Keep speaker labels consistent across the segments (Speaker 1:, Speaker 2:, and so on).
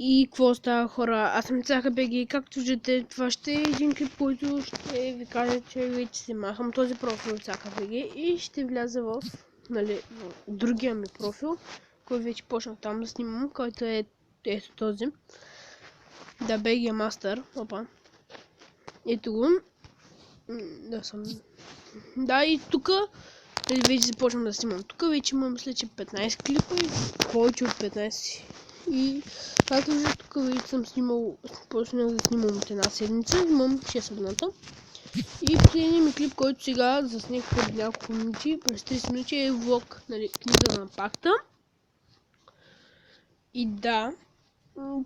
Speaker 1: И какво става, хора? Аз съм Цака БГ. Както виждате, това ще е един клип, който ще ви кажа, че вече се махам този профил Цака БГ и ще вляза в другия ми профил, който вече почнах там да снимам, който е ето този. Да, BG Master. Опа. Ето го. Да, съм. Да, и тук вече започвам да снимам. Тук вече имам, мисля, че 15 клипа и повече от 15. И както виждате, тук вече съм снимал, почнах да снимам от една седмица, имам 6 абоната. И последният ми клип, който сега заснех преди няколко минути, през 30 минути е влог, нали, книга на пакта. И да,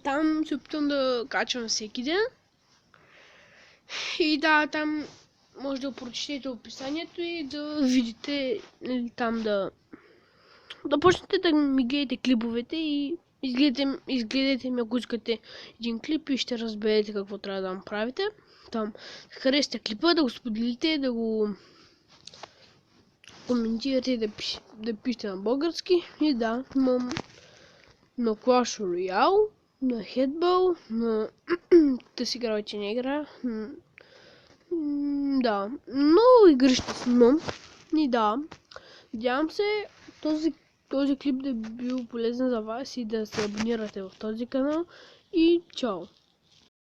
Speaker 1: там се опитвам да качвам всеки ден. И да, там може да прочетете описанието и да видите, нали, там да почнете да ми гледате клиповете и изгледайте ми, ако искате един клип и ще разберете какво трябва да направите. Там харесате клипа, да го споделите, да го коментирате, да пишете на български. И да, имам на Clash Royale, на Headball, на да си игра вече не игра. Да, много игри ще снимам. И да, надявам се този клип да е бил полезен за вас и да се абонирате в този канал. И чао!